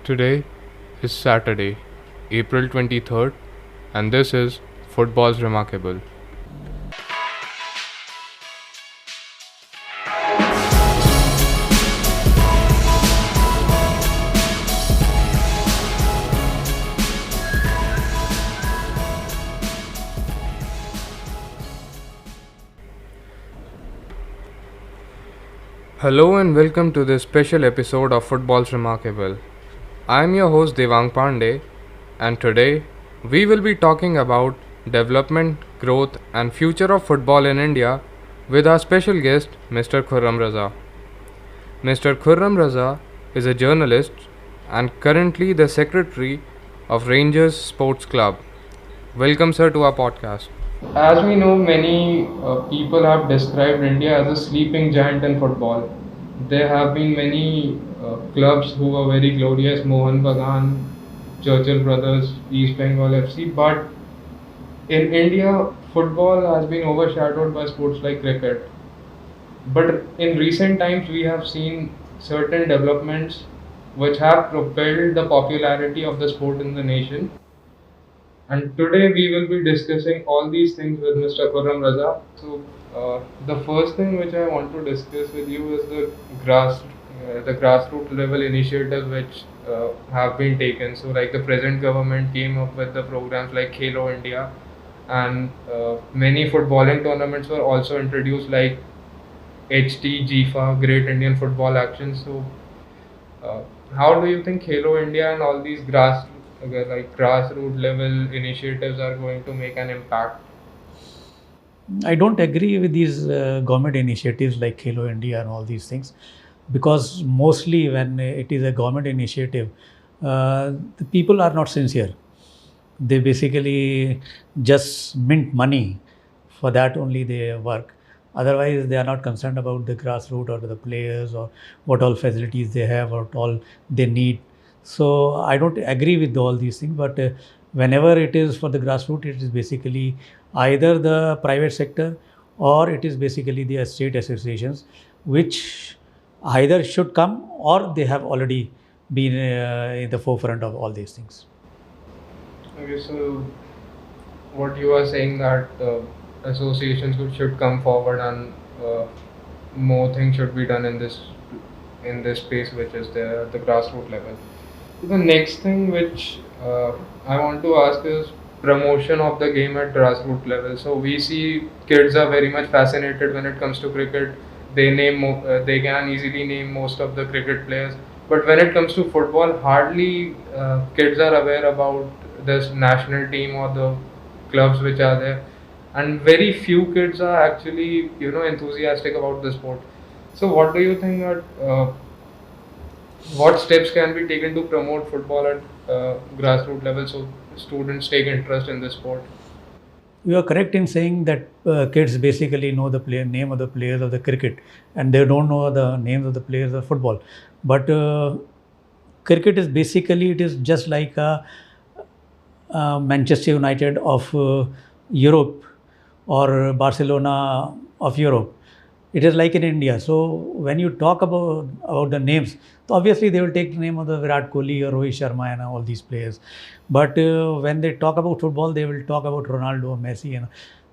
Today is Saturday, April 23rd, and this is Football's Remarkable. Hello and welcome to this special episode of Football's Remarkable. I am your host Devang Pandey, and today we will be talking about development, growth, and future of football in India with our special guest Mr. Khurram Raza. Mr. Khurram Raza is a journalist and currently the secretary of Rangers Sports Club. Welcome, sir, to our podcast. As we know, many people have described India as a sleeping giant in football. There have been many clubs who were very glorious, Mohan Bagan, Churchill Brothers, East Bengal FC, but in India, football has been overshadowed by sports like cricket. But in recent times, we have seen certain developments which have propelled the popularity of the sport in the nation. And today we will be discussing all these things with Mr. Khurram Raza. So the first thing which I want to discuss with you is the grassroots level initiatives which have been taken. So like the present government came up with the programs like Khelo India, and many footballing tournaments were also introduced like HT, GIFA, Great Indian Football Action. So how do you think Khelo India and all these grassroots level initiatives are going to make an impact? I don't agree with these government initiatives like Khelo India and all these things, because mostly when it is a government initiative, the people are not sincere. They basically just mint money. For that only they work. Otherwise, they are not concerned about the grassroots or the players or what all facilities they have or what all they need. So I don't agree with all these things. But whenever it is for the grassroots, it is basically either the private sector or it is basically the state associations, which either should come or they have already been in the forefront of all these things. Okay, so what you are saying that associations should come forward and more things should be done in this space which is there at the grassroots level. The next thing which I want to ask is promotion of the game at grassroots level. So we see kids are very much fascinated when it comes to cricket. They can easily name most of the cricket players, but when it comes to football, hardly kids are aware about this national team or the clubs which are there, and very few kids are actually enthusiastic about the sport. So what do you think that what steps can be taken to promote football at grassroots level so students take interest in the sport? You are correct in saying that kids basically know the name of the players of the cricket, and they don't know the names of the players of football. But cricket is basically, it is just like a Manchester United of Europe or Barcelona of Europe. It is like in India. So when you talk about the names, so obviously they will take the name of the Virat Kohli or Rohit Sharma and all these players. But when they talk about football, they will talk about Ronaldo, Messi.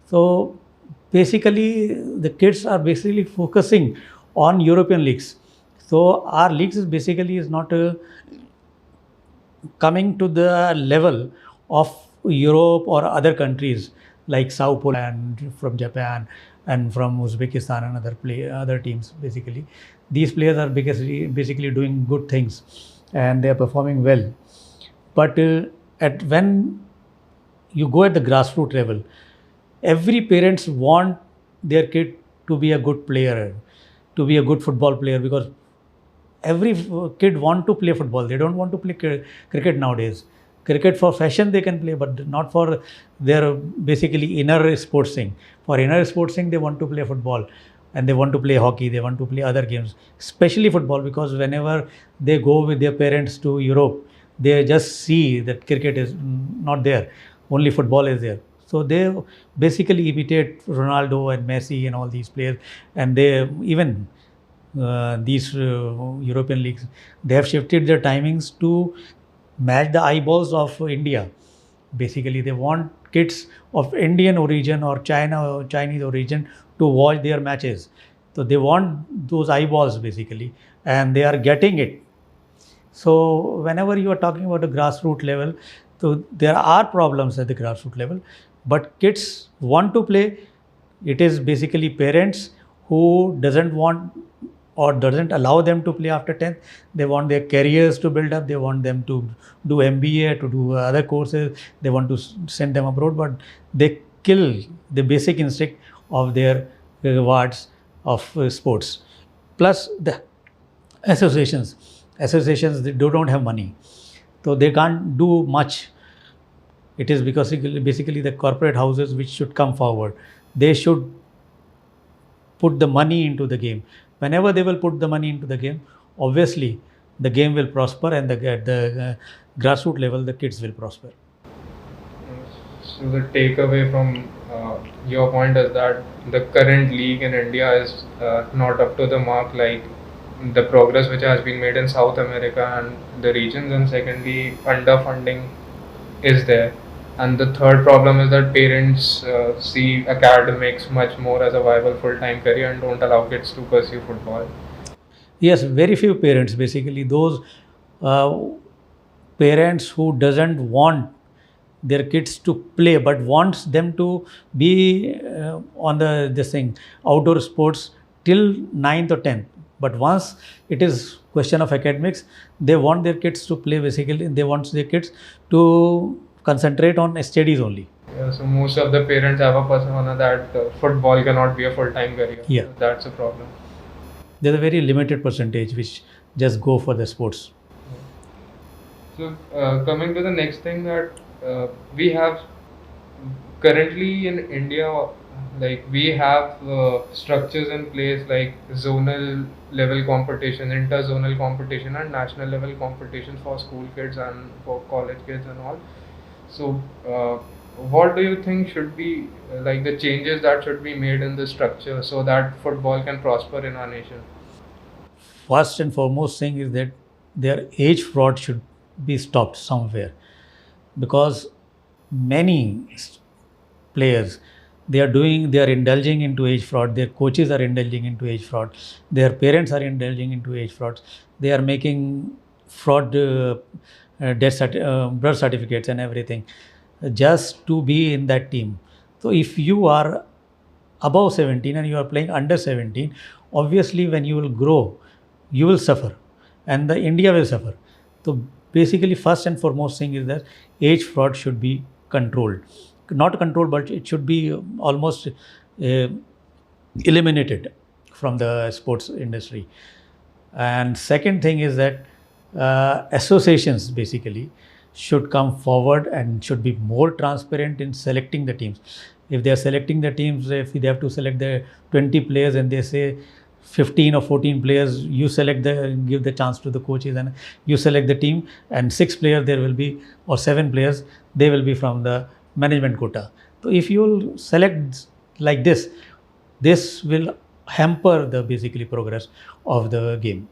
So basically the kids are basically focusing on European leagues. So our leagues is not coming to the level of Europe or other countries like Sao Paulo and from Japan and from Uzbekistan and other teams. Basically, these players are basically doing good things and they are performing well. But when you go at the grassroots level, every parents want their kid to be a good player, to be a good football player, because every kid want to play football. They don't want to play cricket nowadays. Cricket for fashion they can play, but not for their basically inner sports thing. For inner sports thing, they want to play football and they want to play hockey, they want to play other games, especially football, because whenever they go with their parents to Europe, they just see that cricket is not there, only football is there. So they basically imitate Ronaldo and Messi and all these players, and they even these European leagues, they have shifted their timings to match the eyeballs of India. Basically, they want kids of Indian origin or Chinese origin to watch their matches. So they want those eyeballs basically, and they are getting it. So whenever you are talking about a grassroots level, so there are problems at the grassroots level, but kids want to play. It is basically parents who doesn't want or doesn't allow them to play after 10th. They want their careers to build up. They want them to do MBA, to do other courses. They want to send them abroad, but they kill the basic instinct of their rewards of sports. Plus the associations they don't have money, so they can't do much. It is because basically the corporate houses which should come forward. They should put the money into the game. Whenever they will put the money into the game, obviously the game will prosper, and at the grassroots level the kids will prosper. So the takeaway from your point is that the current league in India is not up to the mark, like the progress which has been made in South America and the regions, and secondly, underfunding is there. And the third problem is that parents see academics much more as a viable full-time career and don't allow kids to pursue football. Yes, very few parents, basically those uh, parents who doesn't want their kids to play but wants them to be on the this thing outdoor sports till 9th or 10th, but once it is question of academics, they want their kids to play. Basically they want their kids to concentrate on studies only. Yeah, so most of the parents have a persona that football cannot be a full-time career. Yeah. So that's a problem. There's a very limited percentage which just go for the sports. So coming to the next thing, that we have currently in India, like we have structures in place like zonal level competition, inter-zonal competition, and national level competitions for school kids and for college kids and all. So what do you think should be like the changes that should be made in the structure so that football can prosper in our nation? First and foremost thing is that their age fraud should be stopped somewhere, because many players, they are indulging into age fraud. Their coaches are indulging into age fraud. Their parents are indulging into age frauds. They are making fraud birth certificates and everything just to be in that team. So if you are above 17 and you are playing under 17, obviously when you will grow, you will suffer, and the India will suffer. So basically first and foremost thing is that age fraud should be controlled, not controlled, but it should be almost eliminated from the sports industry. And second thing is that associations basically should come forward and should be more transparent in selecting the teams. If they are selecting the teams, if they have to select the 20 players and they say 15 or 14 players, you select give the chance to the coaches and you select the team, and 6 players there will be, or 7 players, they will be from the management quota. So if you will select like this will hamper the basically progress of the game.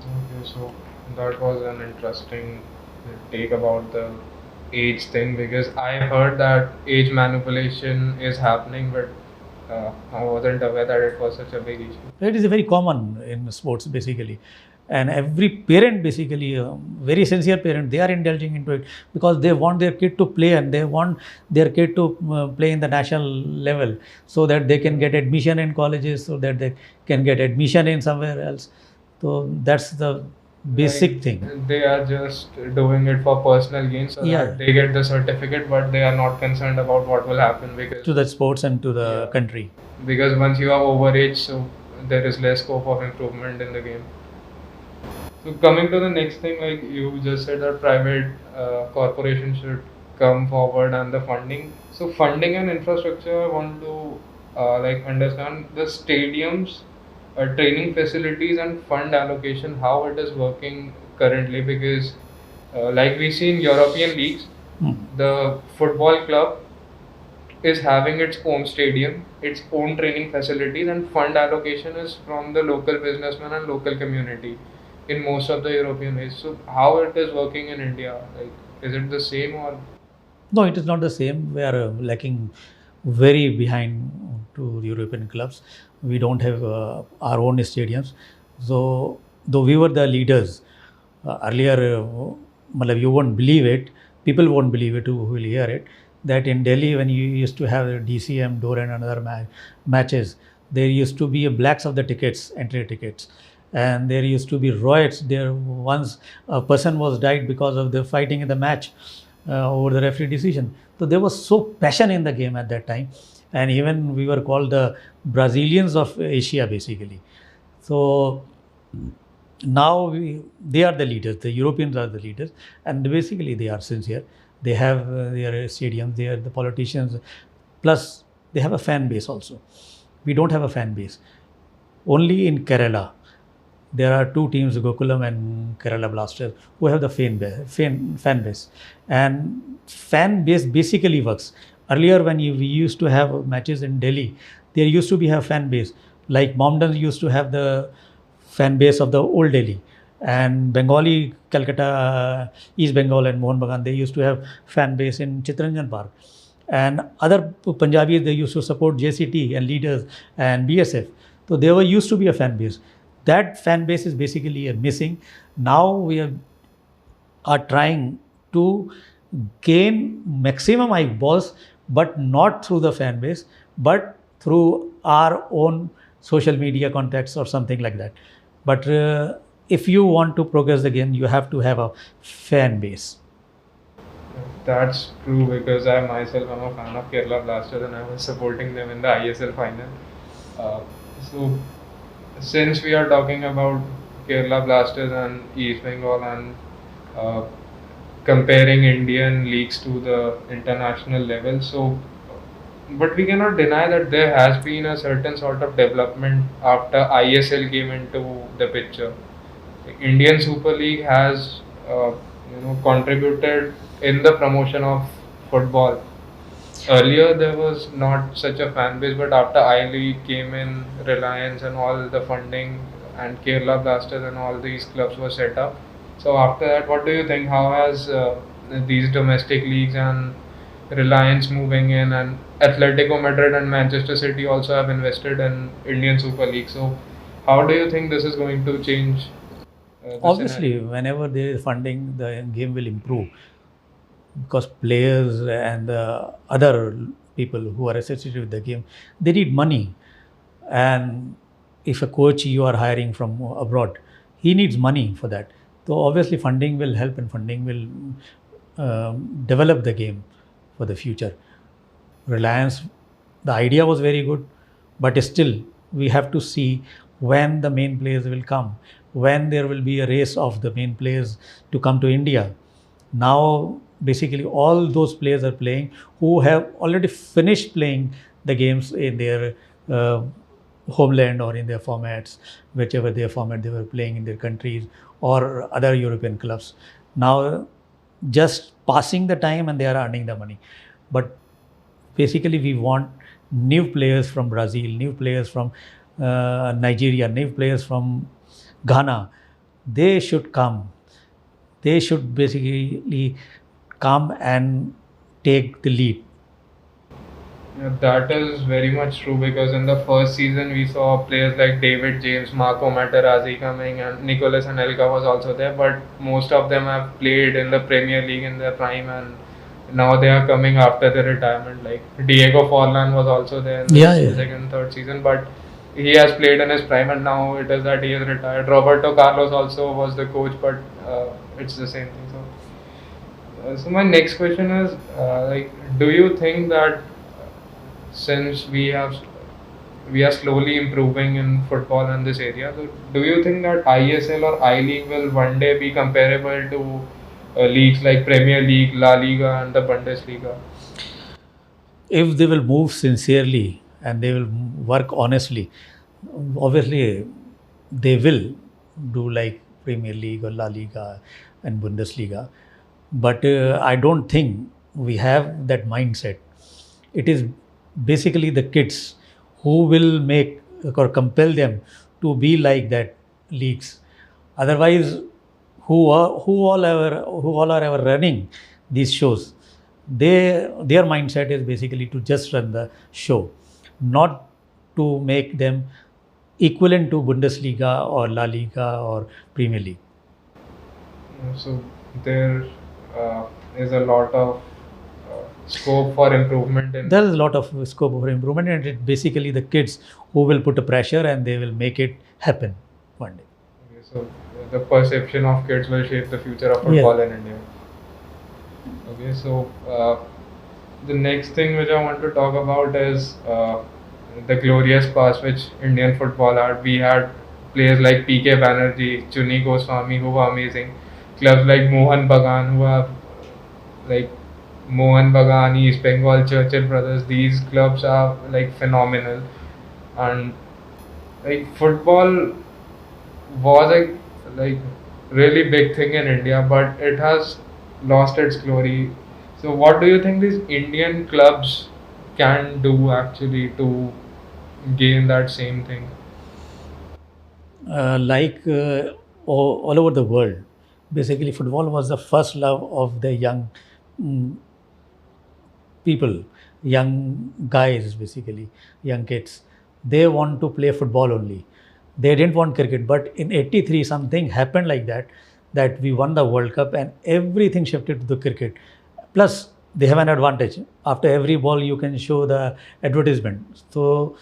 Okay, so that was an interesting take about the age thing, because I heard that age manipulation is happening, but I wasn't aware that it was such a big issue. It is very common in sports basically, and every parent basically, very sincere parent, they are indulging into it because they want their kid to play and they want their kid to play in the national level so that they can get admission in colleges, so that they can get admission in somewhere else. So that's the basic Like, thing. they are just doing it for personal gain so Yeah. that they get the certificate, but they are not concerned about what will happen, To the sports and to the Yeah. country. because once you are overage, so there is less scope of improvement in the game. So coming to the next thing, like you just said that private corporations should come forward and the funding. So funding and infrastructure, I want to like understand the stadiums, training facilities, and fund allocation, how it is working currently, because like we see in European leagues, Hmm. the football club is having its own stadium, its own training facilities, and fund allocation is from the local businessman and local community in most of the European ways. So how it is working in India? Like, is it the same or? No, it is not the same. We are lacking very behind to European clubs. We don't have our own stadiums. So, though we were the leaders earlier, matlab you won't believe it. People won't believe it who will hear it. That in Delhi, when you used to have the DCM, Door and another matches, there used to be a blacks of the tickets, entry tickets, and there used to be riots. There once a person was died because of the fighting in the match over the referee decision. So there was so passion in the game at that time, and even we were called the Brazilians of Asia basically. So now they are the leaders. The Europeans are the leaders, and basically they are sincere. They have their stadiums. They are the politicians. Plus, they have a fan base also. We don't have a fan base. Only in Kerala, there are two teams, Gokulam and Kerala Blasters, who have the fan base. And fan base basically works. Earlier, when we used to have matches in Delhi, there used to be a fan base. Like Mohammedan used to have the fan base of the old Delhi. And Bengali, Calcutta, East Bengal and Mohun Bagan, they used to have fan base in Chittaranjan Park. And other Punjabis, they used to support JCT and leaders and BSF. So there used to be a fan base. That fan base is basically missing. Now we are trying to gain maximum eyeballs, but not through the fan base, but through our own social media contacts or something like that. But if you want to progress the game, you have to have a fan base. That's true because I myself am a fan of Kerala Blasters and I was supporting them in the ISL final. So since we are talking about Kerala Blasters and East Bengal and uh, comparing Indian leagues to the international level, so but we cannot deny that there has been a certain sort of development after ISL came into the picture. Indian Super League has contributed in the promotion of football. Earlier there was not such a fan base, but after I League came in, Reliance and all the funding and Kerala Blasters and all these clubs were set up. So after that, what do you think? How has these domestic leagues and Reliance moving in and Atletico Madrid and Manchester City also have invested in Indian Super League. So how do you think this is going to change the Obviously, scenario? whenever there is funding, the game will improve because players and other people who are associated with the game, they need money. And if a coach you are hiring from abroad, he needs money for that. So obviously, funding will help and funding will develop the game for the future. Reliance, the idea was very good, but still we have to see when the main players will come, when there will be a race of the main players to come to India. Now, basically, all those players are playing who have already finished playing the games in their uh, homeland or in their formats, whichever their format they were playing in their countries or other European clubs. Now, just passing the time and they are earning the money. But basically, we want new players from Brazil, new players from Nigeria, new players from Ghana. They should come. They should basically come and take the lead. Yeah, that is very much true because in the first season we saw players like David James, Marco Materazzi coming, and Nicolas Anelka was also there. But most of them have played in the Premier League in their prime, and now they are coming after their retirement. Like Diego Forlan was also there in Yeah, the yeah. second, third season, but he has played in his prime, and now it is that he is retired. Roberto Carlos also was the coach, but it's the same thing. So my next question is, do you think that since we are slowly improving in football in this area, so do you think that ISL or I League will one day be comparable to leagues like Premier League, La Liga, and the Bundesliga? If they will move sincerely and they will work honestly, obviously they will do like Premier League or La Liga and Bundesliga. But I don't think we have that mindset. It is basically the kids who will make or compel them to be like that leagues. Otherwise, who all are ever running these shows, their mindset is basically to just run the show, not to make them equivalent to Bundesliga or La Liga or Premier League. So there uh, is a lot of scope for improvement in. There is a lot of scope for improvement, and it basically the kids who will put a pressure and they will make it happen one day. Okay, so the perception of kids will shape the future of football in India. Okay, so the next thing which I want to talk about is the glorious past which Indian football had. We had players like PK Banerjee, Chuni Goswami, who were amazing. Clubs like Mohan Bagan, who have like Mohan Bagan, East Bengal, Churchill Brothers. These clubs are like phenomenal, and like football was a like really big thing in India, but it has lost its glory. So, what do you think these Indian clubs can do actually to gain that same thing? All over the world, basically football was the first love of the young mm, people, young guys, basically young kids. They want to play football only. They didn't want cricket. But in '83, something happened like that, that we won the World Cup and everything shifted to the cricket. Plus, they have an advantage. After every ball, you can show the advertisement. So,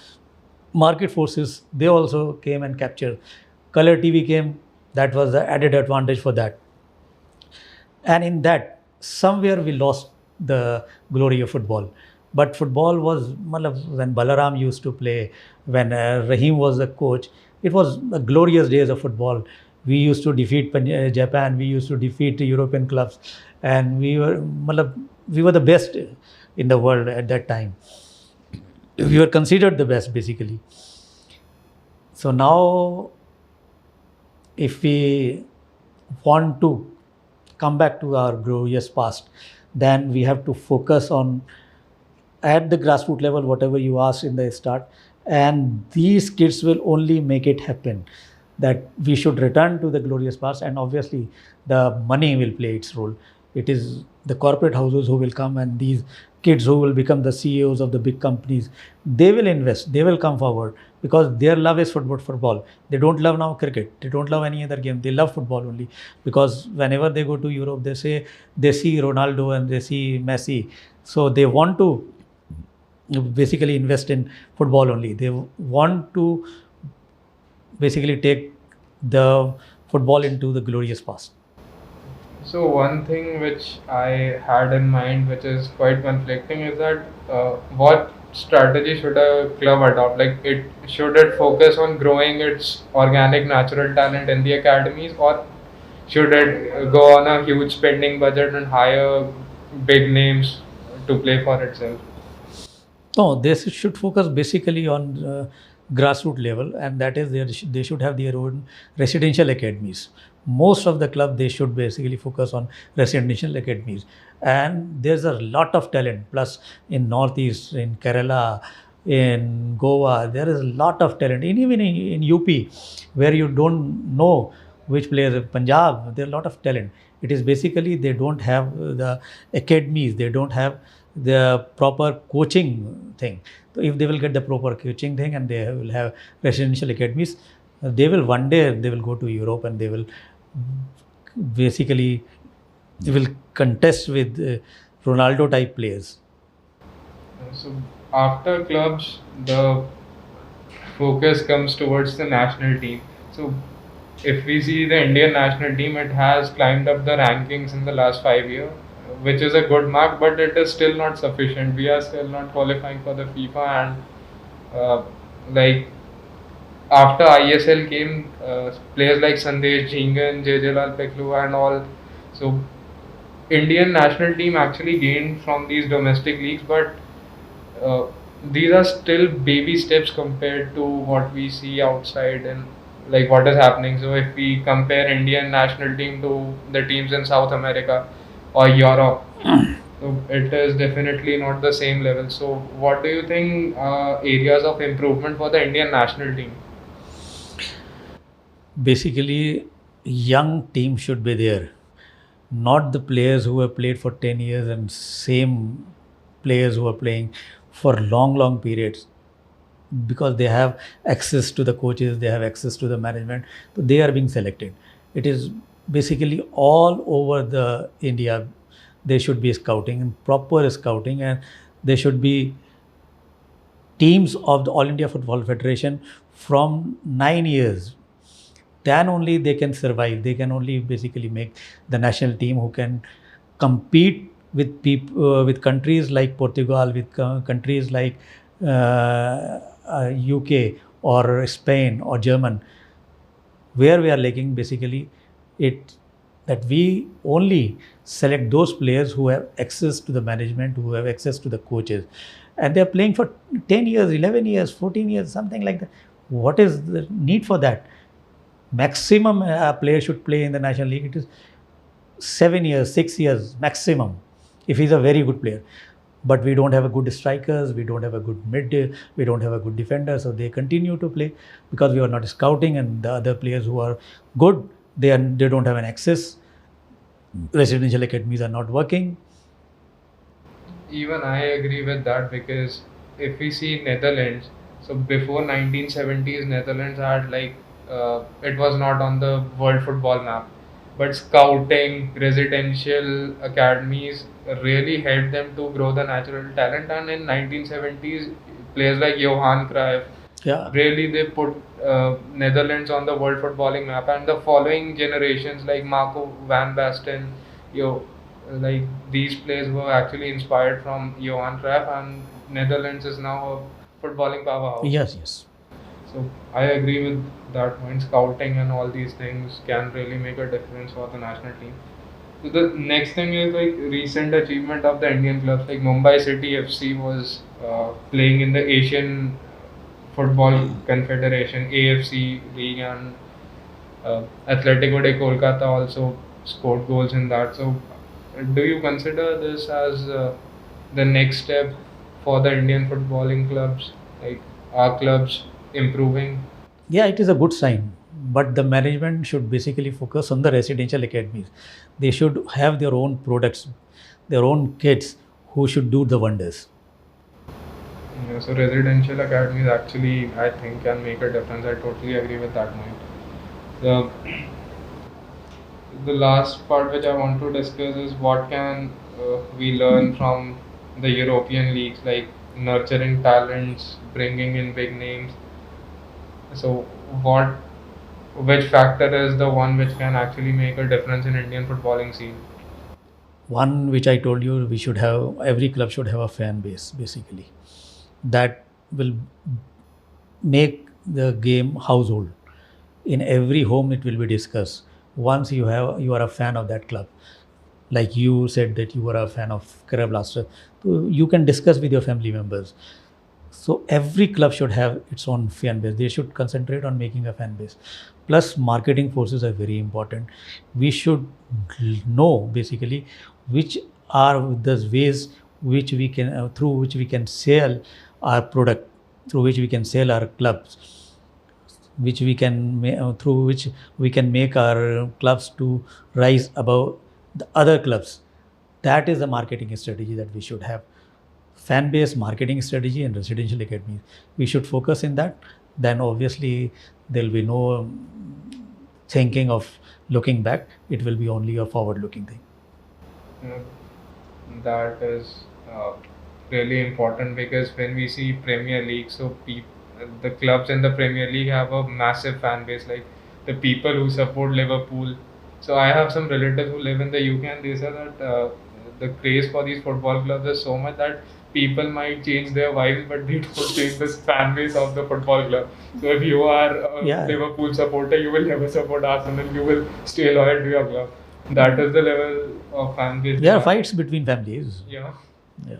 market forces, they also came and captured. Color TV came, that was the added advantage for that. And in that, somewhere we lost the glory of football. But football was, when Balaram used to play, when Rahim was the coach, it was the glorious days of football. We used to defeat Japan, we used to defeat European clubs, and we were the best in the world at that time. We were considered the best, basically. So now, if we want to come back to our glorious past, then we have to focus on at the grassroots level, whatever you asked in the start, and these kids will only make it happen. That we should return to the glorious past, and obviously the money will play its role. It is the corporate houses who will come, and these kids who will become the CEOs of the big companies, they will invest, they will come forward, because their love is football. They don't love now cricket, they don't love any other game, they love football only. Because whenever they go to Europe, they say they see Ronaldo and they see Messi, so they want to basically invest in football only. They want to basically take the football into the glorious past. So, one thing which I had in mind, which is quite conflicting, is that what strategy should a club adopt? Like, should it focus on growing its organic natural talent in the academies, or should it go on a huge spending budget and hire big names to play for itself? No, they should focus basically on grassroots level, and that is they should have their own residential academies. Most of the club, they should basically focus on residential academies, and there's a lot of talent. Plus, in Northeast, in Kerala, in Goa, there is a lot of talent. And even in UP, where you don't know which players, Punjab, there are a lot of talent. It is basically they don't have the academies, they don't have the proper coaching thing. So if they will get the proper coaching thing and they will have residential academies, they will one day they will go to Europe and they will basically they will contest with Ronaldo type players. So, after clubs, the focus comes towards the national team. So, if we see the Indian national team, it has climbed up the rankings in the last 5 years, which is a good mark, but it is still not sufficient. We are still not qualifying for the FIFA, and like after ISL came, players like Sandesh Jhingan, JJ Lal Peklu, and all. So, Indian national team actually gained from these domestic leagues, but uh, these are still baby steps compared to what we see outside and like what is happening. So if we compare Indian national team to the teams in South America or Europe, So it is definitely not the same level. So what do you think areas of improvement for the Indian national team? Basically, young team should be there, not the players who have played for 10 years and same players who are playing for long periods, because they have access to the coaches, they have access to the management, so they are being selected. It is basically all over the India. There should be scouting and proper scouting, and there should be teams of the All India Football Federation from 9 years. Then only they can survive. They can only basically make the national team who can compete with people, with countries like Portugal, with countries like UK or Spain or German. Where we are lacking basically, it that we only select those players who have access to the management, who have access to the coaches, and they are playing for 10 years, 11 years, 14 years, something like that. What is the need for that? Maximum a player should play in the national league, it is 7 years, 6 years maximum, if he's a very good player. But we don't have a good strikers, we don't have a good mid, we don't have a good defender, so they continue to play because we are not scouting, and the other players who are good, they don't have an access. Residential academies are not working. Even I agree with that because if we see Netherlands, so before 1970s, Netherlands had it was not on the world football map, but scouting, residential academies really helped them to grow the natural talent. And in 1970s, players like Johan Cruyff, Yeah. really they put Netherlands on the world footballing map, and the following generations like Marco van Basten, yo, like these players were actually inspired from Johan Cruyff, and Netherlands is now a footballing powerhouse. Yes, yes. So I agree with that point. Scouting and all these things can really make a difference for the national team. So the next thing is like recent achievement of the Indian clubs, like Mumbai City FC was playing in the Asian Football Confederation AFC league, and Atletico de Kolkata also scored goals in that. So do you consider this as the next step for the Indian footballing clubs, like our clubs improving? Yeah, it is a good sign, but the management should basically focus on the residential academies. They should have their own products, their own kids who should do the wonders. Yeah, so residential academies actually, I think, can make a difference. I totally agree with that point. The the last part which I want to discuss is what can we learn from the European leagues, like nurturing talents, bringing in big names. So what, which factor is the one which can actually make a difference in Indian footballing scene? One which I told you, we should have, every club should have a fan base basically. That will make the game household. In every home it will be discussed. Once you are a fan of that club, like you said that you were a fan of Kerala Blaster, so you can discuss with your family members. So every club should have its own fan base. They should concentrate on making a fan base. Plus, marketing forces are very important. We should know basically which are the ways which we can through which we can sell our product, through which we can sell our clubs, which we can through which we can make our clubs to rise above the other clubs. That is the marketing strategy that we should have. Fan base, marketing strategy, and residential academies, we should focus in that. Then obviously there will be no thinking of looking back, it will be only a forward looking thing. Uh, that is really important because when we see Premier League, so the clubs in the Premier League have a massive fan base, like the people who support Liverpool. So I have some relatives who live in the UK, and they say that the craze for these football clubs is so much that people might change their wives, but they don't change the fan base of the football club. So if you are a Yeah. Liverpool supporter, you will never support Arsenal. You will stay loyal to your club. That is the level of fan base. There are fights between families. Yeah. Yeah.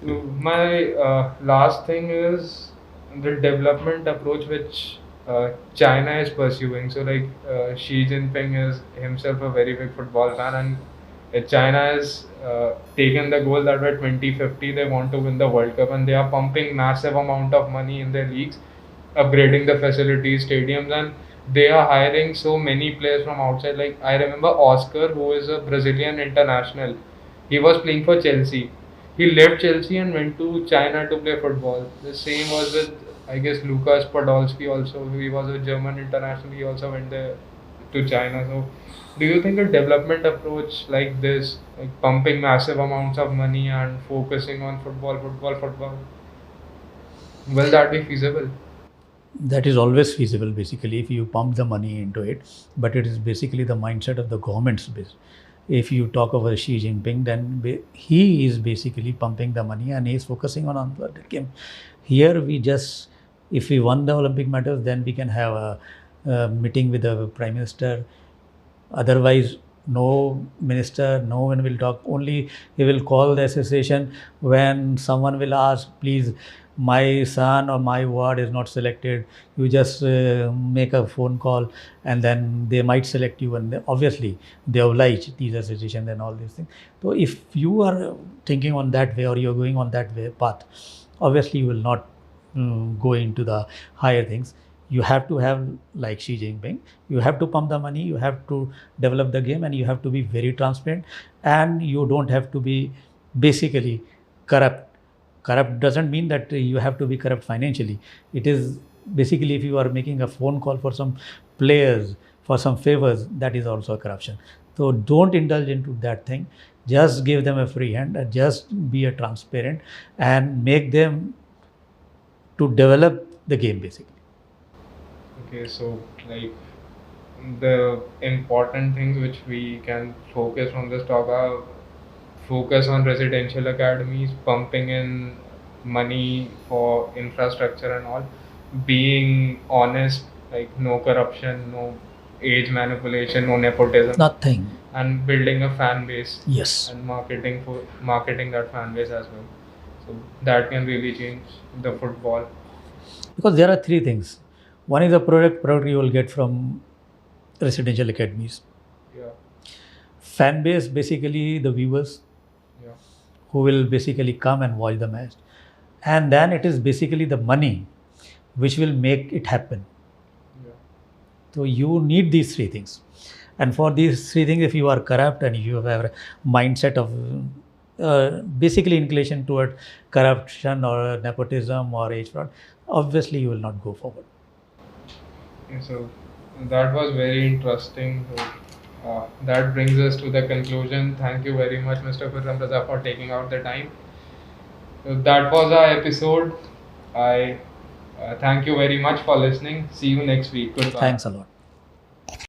So my last thing is the development approach which China is pursuing. So like Xi Jinping is himself a very big football fan, and China has taken the goal that by 2050 they want to win the World Cup, and they are pumping massive amount of money in their leagues, upgrading the facilities, stadiums, and they are hiring so many players from outside. Like I remember Oscar, who is a Brazilian international. He was playing for Chelsea. He left Chelsea and went to China to play football. The same was with, I guess, Lukas Podolski also. He was a German international. He also went there to China. So, do you think a development approach like this, like pumping massive amounts of money and focusing on football, will that be feasible? That is always feasible basically if you pump the money into it, but it is basically the mindset of the government's base. If you talk about Xi Jinping, then he is basically pumping the money and he is focusing on the game. Here we just, if we won the Olympic medals, then we can have a meeting with the Prime Minister. Otherwise, no minister, no one will talk. Only he will call the association when someone will ask, please, my son or my ward is not selected. You just make a phone call, and then they might select you. And obviously, they oblige these associations and all these things. So, if you are thinking on that way or you are going on that way path, obviously you will not go into the higher things. You have to have, like Xi Jinping, you have to pump the money, you have to develop the game, and you have to be very transparent, and you don't have to be basically corrupt. Corrupt doesn't mean that you have to be corrupt financially. It is basically if you are making a phone call for some players for some favors, that is also a corruption. So don't indulge into that thing. Just give them a free hand, just be a transparent, and make them to develop the game basically. Okay, so like the important things which we can focus from this talk are focus on residential academies, pumping in money for infrastructure and all, being honest, like no corruption, no age manipulation, no nepotism, Nothing. and building a fan base Yes. and marketing that fan base as well. So that can really change the football. Because there are three things. One is a product you will get from residential academies. Yeah, Fan base, basically the viewers yeah, who will basically come and watch the match. And then it is basically the money which will make it happen. yeah. So you need these three things. And for these three things, if you are corrupt and you have a mindset of basically inclination toward corruption or nepotism or age fraud, obviously you will not go forward. Okay, so that was very interesting. So, that brings us to the conclusion. Thank you very much, Mr. Khurram Raza, for taking out the time. So that was our episode. I thank you very much for listening. See you next week. Goodbye. Thanks a lot.